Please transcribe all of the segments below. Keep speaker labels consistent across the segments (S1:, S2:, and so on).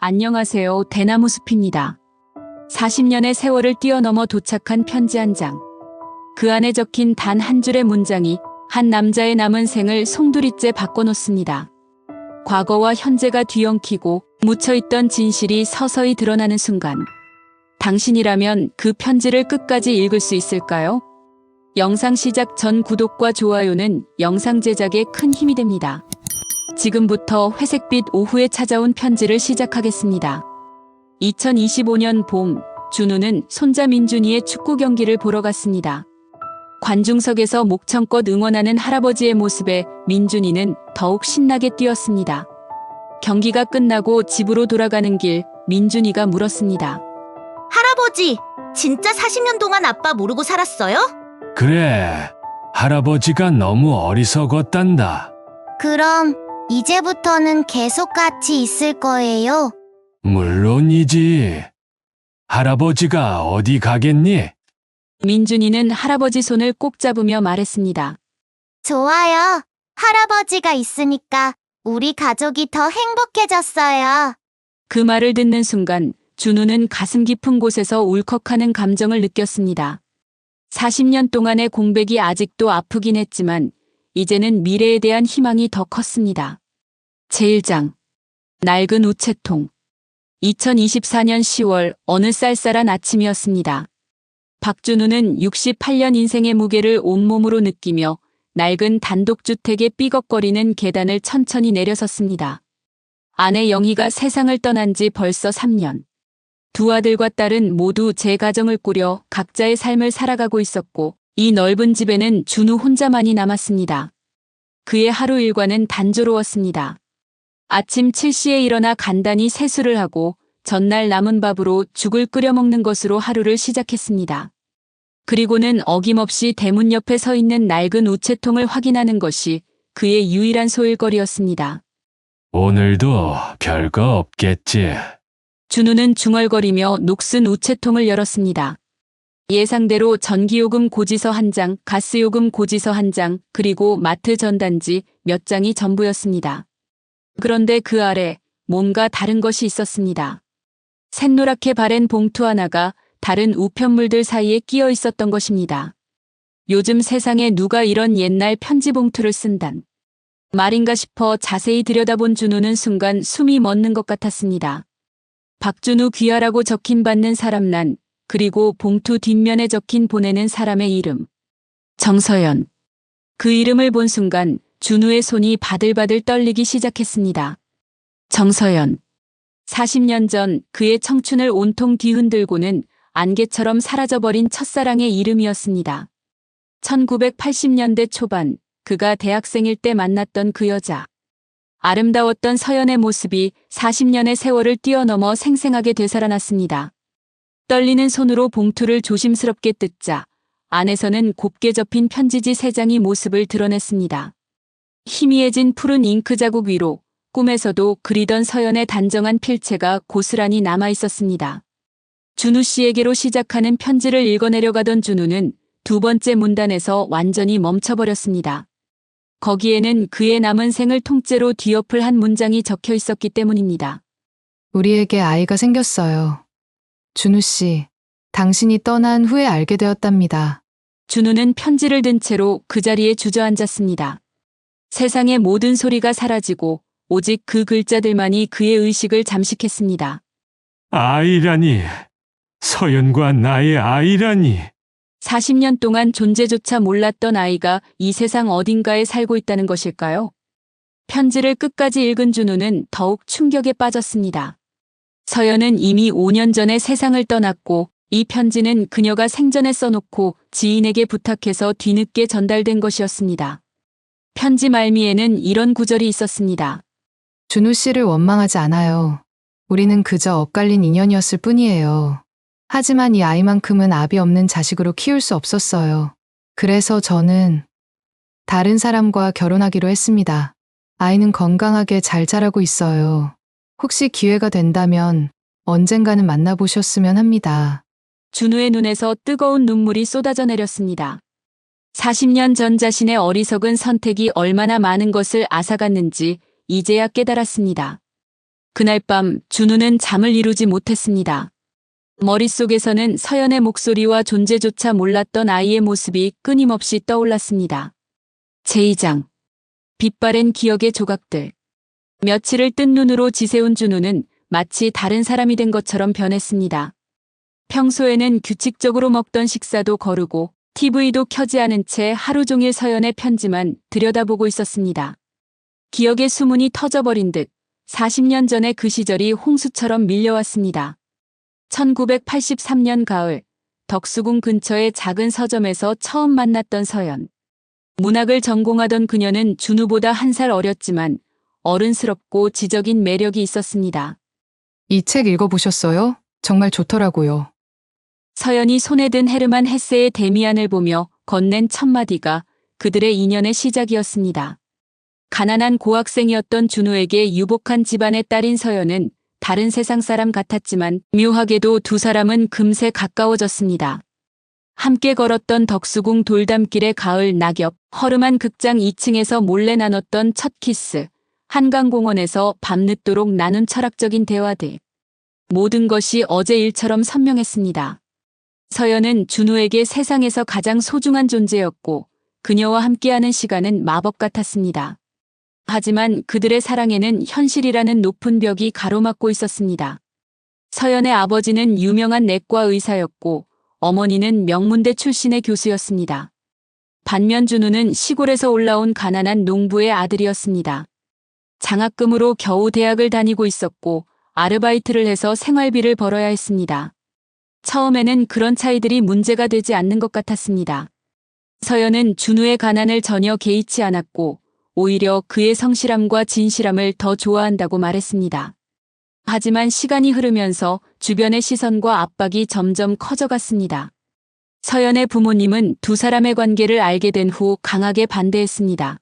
S1: 안녕하세요. 대나무숲입니다. 40년의 세월을 뛰어넘어 도착한 편지 한 장. 그 안에 적힌 단 한 줄의 문장이 한 남자의 남은 생을 송두리째 바꿔놓습니다. 과거와 현재가 뒤엉키고 묻혀있던 진실이 서서히 드러나는 순간, 당신이라면 그 편지를 끝까지 읽을 수 있을까요? 영상 시작 전 구독과 좋아요는 영상 제작에 큰 힘이 됩니다. 지금부터 회색빛 오후에 찾아온 편지를 시작하겠습니다. 2025년 봄, 준우는 손자 민준이의 축구 경기를 보러 갔습니다. 관중석에서 목청껏 응원하는 할아버지의 모습에 민준이는 더욱 신나게 뛰었습니다. 경기가 끝나고 집으로 돌아가는 길, 민준이가 물었습니다.
S2: 할아버지, 진짜 40년 동안 아빠 모르고 살았어요?
S3: 그래, 할아버지가 너무 어리석었단다.
S4: 그럼 이제부터는 계속 같이 있을 거예요?
S3: 물론이지. 할아버지가 어디 가겠니?
S1: 민준이는 할아버지 손을 꼭 잡으며 말했습니다.
S4: 좋아요. 할아버지가 있으니까 우리 가족이 더 행복해졌어요.
S1: 그 말을 듣는 순간 준우는 가슴 깊은 곳에서 울컥하는 감정을 느꼈습니다. 40년 동안의 공백이 아직도 아프긴 했지만 이제는 미래에 대한 희망이 더 컸습니다. 제1장 낡은 우체통. 2024년 10월 어느 쌀쌀한 아침이었습니다. 박준우는 68년 인생의 무게를 온몸으로 느끼며 낡은 단독주택의 삐걱거리는 계단을 천천히 내려섰습니다. 아내 영희가 세상을 떠난 지 벌써 3년. 두 아들과 딸은 모두 재가정을 꾸려 각자의 삶을 살아가고 있었고 이 넓은 집에는 준우 혼자만이 남았습니다. 그의 하루 일과는 단조로웠습니다. 아침 7시에 일어나 간단히 세수를 하고 전날 남은 밥으로 죽을 끓여 먹는 것으로 하루를 시작했습니다. 그리고는 어김없이 대문 옆에 서 있는 낡은 우체통을 확인하는 것이 그의 유일한 소일거리였습니다.
S3: 오늘도 별거 없겠지.
S1: 준우는 중얼거리며 녹슨 우체통을 열었습니다. 예상대로 전기요금 고지서 한 장, 가스요금 고지서 한 장, 그리고 마트 전단지 몇 장이 전부였습니다. 그런데 그 아래 뭔가 다른 것이 있었습니다. 샛노랗게 바랜 봉투 하나가 다른 우편물들 사이에 끼어 있었던 것입니다. 요즘 세상에 누가 이런 옛날 편지 봉투를 쓴단 말인가 싶어 자세히 들여다본 준우는 순간 숨이 멎는 것 같았습니다. 박준우 귀하라고 적힌 받는 사람란, 그리고 봉투 뒷면에 적힌 보내는 사람의 이름. 정서연. 그 이름을 본 순간 준우의 손이 바들바들 떨리기 시작했습니다. 정서연. 40년 전 그의 청춘을 온통 뒤흔들고는 안개처럼 사라져버린 첫사랑의 이름이었습니다. 1980년대 초반 그가 대학생일 때 만났던 그 여자. 아름다웠던 서연의 모습이 40년의 세월을 뛰어넘어 생생하게 되살아났습니다. 떨리는 손으로 봉투를 조심스럽게 뜯자 안에서는 곱게 접힌 편지지 3장이 모습을 드러냈습니다. 희미해진 푸른 잉크 자국 위로 꿈에서도 그리던 서연의 단정한 필체가 고스란히 남아있었습니다. 준우 씨에게로 시작하는 편지를 읽어내려가던 준우는 두 번째 문단에서 완전히 멈춰버렸습니다. 거기에는 그의 남은 생을 통째로 뒤엎을 한 문장이 적혀 있었기 때문입니다.
S5: 우리에게 아이가 생겼어요. 준우 씨, 당신이 떠난 후에 알게 되었답니다.
S1: 준우는 편지를 든 채로 그 자리에 주저앉았습니다. 세상의 모든 소리가 사라지고 오직 그 글자들만이 그의 의식을 잠식했습니다.
S3: 아이라니. 서연과 나의 아이라니.
S1: 40년 동안 존재조차 몰랐던 아이가 이 세상 어딘가에 살고 있다는 것일까요? 편지를 끝까지 읽은 준우는 더욱 충격에 빠졌습니다. 서연은 이미 5년 전에 세상을 떠났고 이 편지는 그녀가 생전에 써놓고 지인에게 부탁해서 뒤늦게 전달된 것이었습니다. 편지 말미에는 이런 구절이 있었습니다.
S5: 준우 씨를 원망하지 않아요. 우리는 그저 엇갈린 인연이었을 뿐이에요. 하지만 이 아이만큼은 압이 없는 자식으로 키울 수 없었어요. 그래서 저는 다른 사람과 결혼하기로 했습니다. 아이는 건강하게 잘 자라고 있어요. 혹시 기회가 된다면 언젠가는 만나보셨으면 합니다.
S1: 준우의 눈에서 뜨거운 눈물이 쏟아져 내렸습니다. 40년 전 자신의 어리석은 선택이 얼마나 많은 것을 앗아갔는지 이제야 깨달았습니다. 그날 밤 준우는 잠을 이루지 못했습니다. 머릿속에서는 서연의 목소리와 존재조차 몰랐던 아이의 모습이 끊임없이 떠올랐습니다. 제2장. 빛바랜 기억의 조각들. 며칠을 뜬 눈으로 지새운 준우는 마치 다른 사람이 된 것처럼 변했습니다. 평소에는 규칙적으로 먹던 식사도 거르고 TV도 켜지 않은 채 하루 종일 서연의 편지만 들여다보고 있었습니다. 기억의 수문이 터져버린 듯 40년 전의 그 시절이 홍수처럼 밀려왔습니다. 1983년 가을, 덕수궁 근처의 작은 서점에서 처음 만났던 서연. 문학을 전공하던 그녀는 준우보다 1살 어렸지만 어른스럽고 지적인 매력이 있었습니다.
S5: 이 책 읽어보셨어요? 정말 좋더라고요.
S1: 서연이 손에 든 헤르만 헤세의 데미안을 보며 건넨 첫마디가 그들의 인연의 시작이었습니다. 가난한 고학생이었던 준우에게 유복한 집안의 딸인 서연은 다른 세상 사람 같았지만 묘하게도 두 사람은 금세 가까워졌습니다. 함께 걸었던 덕수궁 돌담길의 가을 낙엽, 허름한 극장 2층에서 몰래 나눴던 첫 키스, 한강공원에서 밤늦도록 나눈 철학적인 대화들. 모든 것이 어제 일처럼 선명했습니다. 서연은 준우에게 세상에서 가장 소중한 존재였고 그녀와 함께하는 시간은 마법 같았습니다. 하지만 그들의 사랑에는 현실이라는 높은 벽이 가로막고 있었습니다. 서연의 아버지는 유명한 내과 의사였고 어머니는 명문대 출신의 교수였습니다. 반면 준우는 시골에서 올라온 가난한 농부의 아들이었습니다. 장학금으로 겨우 대학을 다니고 있었고 아르바이트를 해서 생활비를 벌어야 했습니다. 처음에는 그런 차이들이 문제가 되지 않는 것 같았습니다. 서연은 준우의 가난을 전혀 개의치 않았고 오히려 그의 성실함과 진실함을 더 좋아한다고 말했습니다. 하지만 시간이 흐르면서 주변의 시선과 압박이 점점 커져갔습니다. 서연의 부모님은 두 사람의 관계를 알게 된 후 강하게 반대했습니다.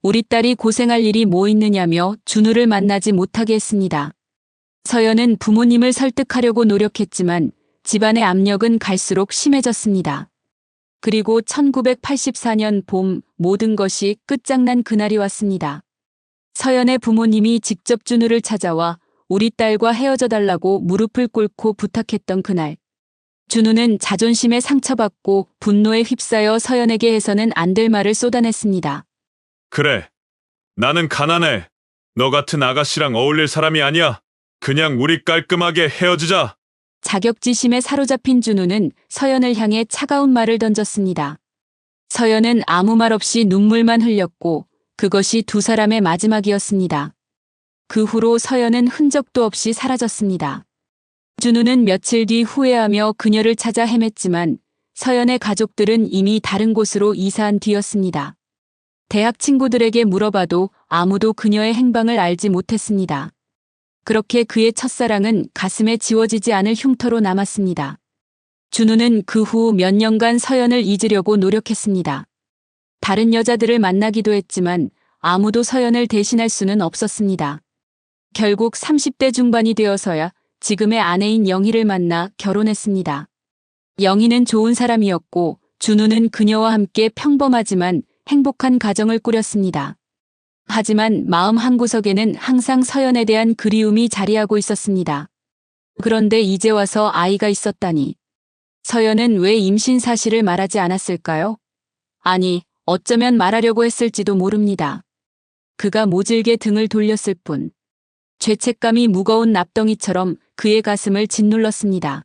S1: 우리 딸이 고생할 일이 뭐 있느냐며 준우를 만나지 못하게 했습니다. 서연은 부모님을 설득하려고 노력했지만 집안의 압력은 갈수록 심해졌습니다. 그리고 1984년 봄 모든 것이 끝장난 그날이 왔습니다. 서연의 부모님이 직접 준우를 찾아와 우리 딸과 헤어져 달라고 무릎을 꿇고 부탁했던 그날. 준우는 자존심에 상처받고 분노에 휩싸여 서연에게 해서는 안 될 말을 쏟아냈습니다.
S6: 그래. 나는 가난해. 너 같은 아가씨랑 어울릴 사람이 아니야. 그냥 우리 깔끔하게 헤어지자.
S1: 자격지심에 사로잡힌 준우는 서연을 향해 차가운 말을 던졌습니다. 서연은 아무 말 없이 눈물만 흘렸고 그것이 두 사람의 마지막이었습니다. 그 후로 서연은 흔적도 없이 사라졌습니다. 준우는 며칠 뒤 후회하며 그녀를 찾아 헤맸지만 서연의 가족들은 이미 다른 곳으로 이사한 뒤였습니다. 대학 친구들에게 물어봐도 아무도 그녀의 행방을 알지 못했습니다. 그렇게 그의 첫사랑은 가슴에 지워지지 않을 흉터로 남았습니다. 준우는 그 후 몇 년간 서연을 잊으려고 노력했습니다. 다른 여자들을 만나기도 했지만 아무도 서연을 대신할 수는 없었습니다. 결국 30대 중반이 되어서야 지금의 아내인 영희를 만나 결혼했습니다. 영희는 좋은 사람이었고 준우는 그녀와 함께 평범하지만 행복한 가정을 꾸렸습니다. 하지만 마음 한구석에는 항상 서연에 대한 그리움이 자리하고 있었습니다. 그런데 이제 와서 아이가 있었다니. 서연은 왜 임신 사실을 말하지 않았을까요? 아니, 어쩌면 말하려고 했을지도 모릅니다. 그가 모질게 등을 돌렸을 뿐. 죄책감이 무거운 납덩이처럼 그의 가슴을 짓눌렀습니다.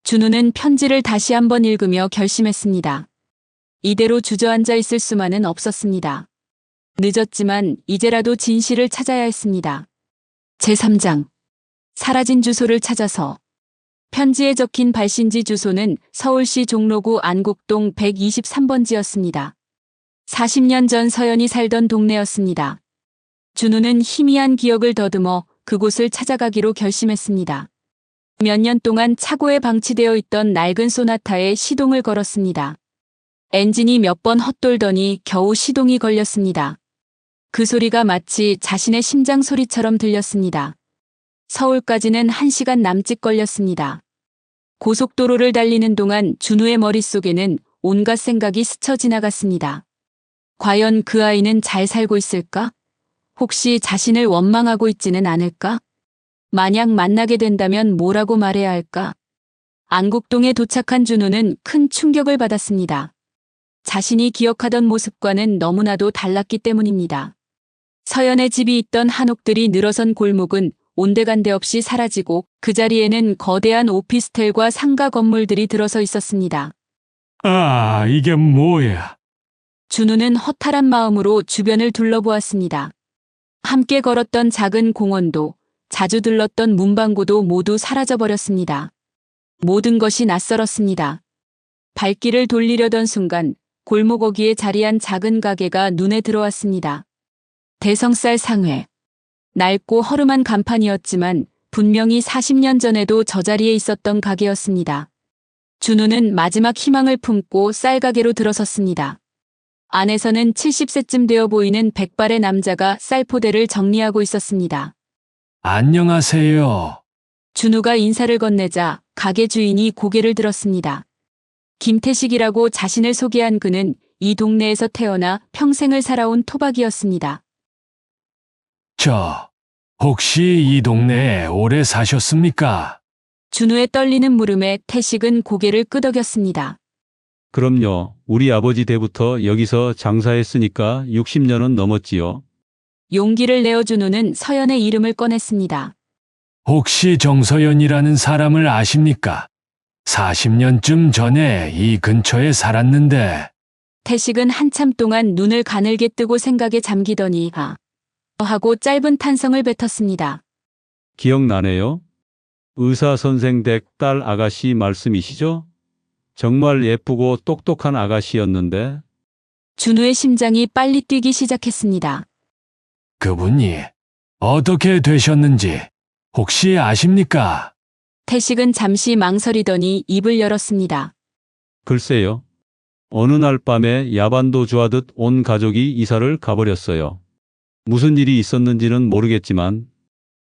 S1: 준우는 편지를 다시 한번 읽으며 결심했습니다. 이대로 주저앉아 있을 수만은 없었습니다. 늦었지만 이제라도 진실을 찾아야 했습니다. 제3장. 사라진 주소를 찾아서. 편지에 적힌 발신지 주소는 서울시 종로구 안국동 123번지였습니다. 40년 전 서연이 살던 동네였습니다. 준우는 희미한 기억을 더듬어 그곳을 찾아가기로 결심했습니다. 몇 년 동안 차고에 방치되어 있던 낡은 소나타에 시동을 걸었습니다. 엔진이 몇 번 헛돌더니 겨우 시동이 걸렸습니다. 그 소리가 마치 자신의 심장 소리처럼 들렸습니다. 서울까지는 1시간 남짓 걸렸습니다. 고속도로를 달리는 동안 준우의 머릿속에는 온갖 생각이 스쳐 지나갔습니다. 과연 그 아이는 잘 살고 있을까? 혹시 자신을 원망하고 있지는 않을까? 만약 만나게 된다면 뭐라고 말해야 할까? 안국동에 도착한 준우는 큰 충격을 받았습니다. 자신이 기억하던 모습과는 너무나도 달랐기 때문입니다. 서연의 집이 있던 한옥들이 늘어선 골목은 온데간데 없이 사라지고 그 자리에는 거대한 오피스텔과 상가 건물들이 들어서 있었습니다.
S3: 아, 이게 뭐야?
S1: 준우는 허탈한 마음으로 주변을 둘러보았습니다. 함께 걸었던 작은 공원도, 자주 들렀던 문방구도 모두 사라져버렸습니다. 모든 것이 낯설었습니다. 발길을 돌리려던 순간 골목 어귀에 자리한 작은 가게가 눈에 들어왔습니다. 대성쌀 상회. 낡고 허름한 간판이었지만 분명히 40년 전에도 저 자리에 있었던 가게였습니다. 준우는 마지막 희망을 품고 쌀가게로 들어섰습니다. 안에서는 70세쯤 되어 보이는 백발의 남자가 쌀포대를 정리하고 있었습니다.
S3: 안녕하세요.
S1: 준우가 인사를 건네자 가게 주인이 고개를 들었습니다. 김태식이라고 자신을 소개한 그는 이 동네에서 태어나 평생을 살아온 토박이었습니다.
S3: 혹시 이 동네에 오래 사셨습니까?
S1: 준우의 떨리는 물음에 태식은 고개를 끄덕였습니다.
S7: 그럼요. 우리 아버지 때부터 여기서 장사했으니까 60년은 넘었지요.
S1: 용기를 내어 준우는 서연의 이름을 꺼냈습니다.
S3: 혹시 정서연이라는 사람을 아십니까? 40년쯤 전에 이 근처에 살았는데.
S1: 태식은 한참 동안 눈을 가늘게 뜨고 생각에 잠기더니 하고 짧은 탄성을 뱉었습니다.
S7: 기억나네요. 의사 선생 댁 딸 아가씨 말씀이시죠? 정말 예쁘고 똑똑한 아가씨였는데.
S1: 준우의 심장이 빨리 뛰기 시작했습니다.
S3: 그분이 어떻게 되셨는지 혹시 아십니까?
S1: 태식은 잠시 망설이더니 입을 열었습니다.
S7: 글쎄요. 어느 날 밤에 야반도 좋아듯 온 가족이 이사를 가버렸어요. 무슨 일이 있었는지는 모르겠지만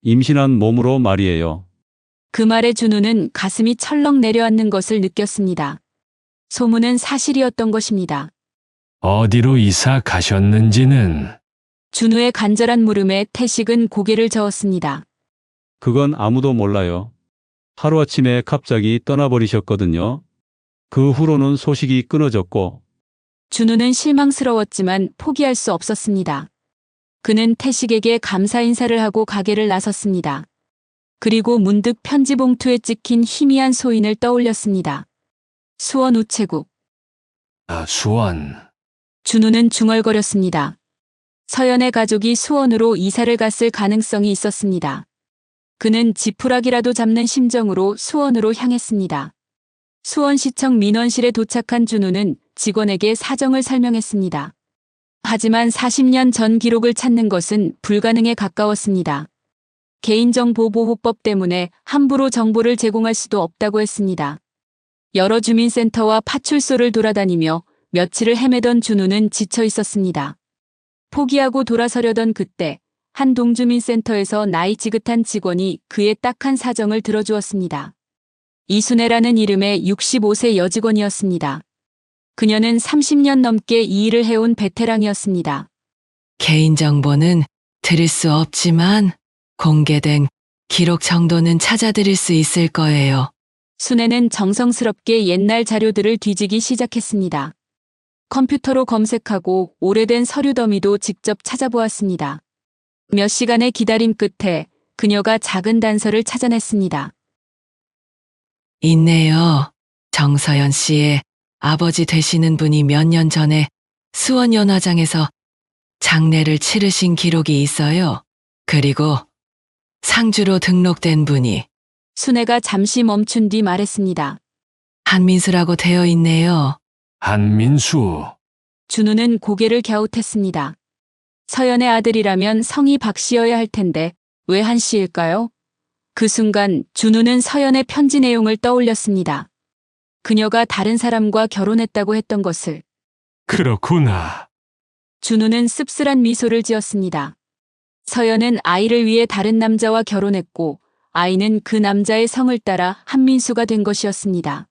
S7: 임신한 몸으로 말이에요.
S1: 그 말에 준우는 가슴이 철렁 내려앉는 것을 느꼈습니다. 소문은 사실이었던 것입니다.
S3: 어디로 이사 가셨는지는.
S1: 준우의 간절한 물음에 태식은 고개를 저었습니다.
S7: 그건 아무도 몰라요. 하루아침에 갑자기 떠나버리셨거든요. 그 후로는 소식이 끊어졌고.
S1: 준우는 실망스러웠지만 포기할 수 없었습니다. 그는 태식에게 감사 인사를 하고 가게를 나섰습니다. 그리고 문득 편지 봉투에 찍힌 희미한 소인을 떠올렸습니다. 수원 우체국.
S3: 수원.
S1: 준우는 중얼거렸습니다. 서연의 가족이 수원으로 이사를 갔을 가능성이 있었습니다. 그는 지푸라기라도 잡는 심정으로 수원으로 향했습니다. 수원시청 민원실에 도착한 준우는 직원에게 사정을 설명했습니다. 하지만 40년 전 기록을 찾는 것은 불가능에 가까웠습니다. 개인정보보호법 때문에 함부로 정보를 제공할 수도 없다고 했습니다. 여러 주민센터와 파출소를 돌아다니며 며칠을 헤매던 준우는 지쳐 있었습니다. 포기하고 돌아서려던 그때 한 동주민센터에서 나이 지긋한 직원이 그의 딱한 사정을 들어주었습니다. 이순애라는 이름의 65세 여직원이었습니다. 그녀는 30년 넘게 이 일을 해온 베테랑이었습니다.
S8: 개인정보는 드릴 수 없지만 공개된 기록 정도는 찾아드릴 수 있을 거예요.
S1: 순애는 정성스럽게 옛날 자료들을 뒤지기 시작했습니다. 컴퓨터로 검색하고 오래된 서류 더미도 직접 찾아보았습니다. 몇 시간의 기다림 끝에 그녀가 작은 단서를 찾아냈습니다.
S8: 있네요. 정서연 씨의 아버지 되시는 분이 몇 년 전에 수원연화장에서 장례를 치르신 기록이 있어요. 그리고 상주로 등록된 분이
S1: 순애가 잠시 멈춘 뒤 말했습니다.
S8: 한민수라고 되어 있네요.
S3: 한민수.
S1: 준우는 고개를 갸웃했습니다. 서연의 아들이라면 성이 박 씨여야 할 텐데 왜 한 씨일까요? 그 순간 준우는 서연의 편지 내용을 떠올렸습니다. 그녀가 다른 사람과 결혼했다고 했던 것을.
S3: 그렇구나.
S1: 준우는 씁쓸한 미소를 지었습니다. 서연은 아이를 위해 다른 남자와 결혼했고 아이는 그 남자의 성을 따라 한민수가 된 것이었습니다.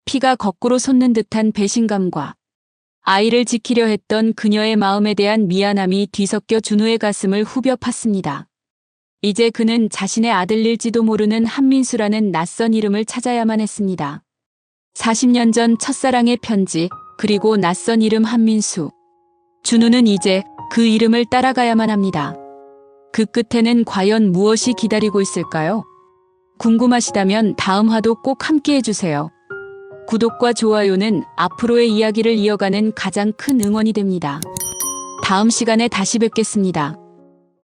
S1: 피가 거꾸로 솟는 듯한 배신감과 아이를 지키려 했던 그녀의 마음에 대한 미안함이 뒤섞여 준우의 가슴을 후벼 팠습니다. 이제 그는 자신의 아들일지도 모르는 한민수라는 낯선 이름을 찾아야만 했습니다. 40년 전 첫사랑의 편지, 그리고 낯선 이름 한민수. 준우는 이제 그 이름을 따라가야만 합니다. 그 끝에는 과연 무엇이 기다리고 있을까요? 궁금하시다면 다음 화도 꼭 함께 해주세요. 구독과 좋아요는 앞으로의 이야기를 이어가는 가장 큰 응원이 됩니다. 다음 시간에 다시 뵙겠습니다.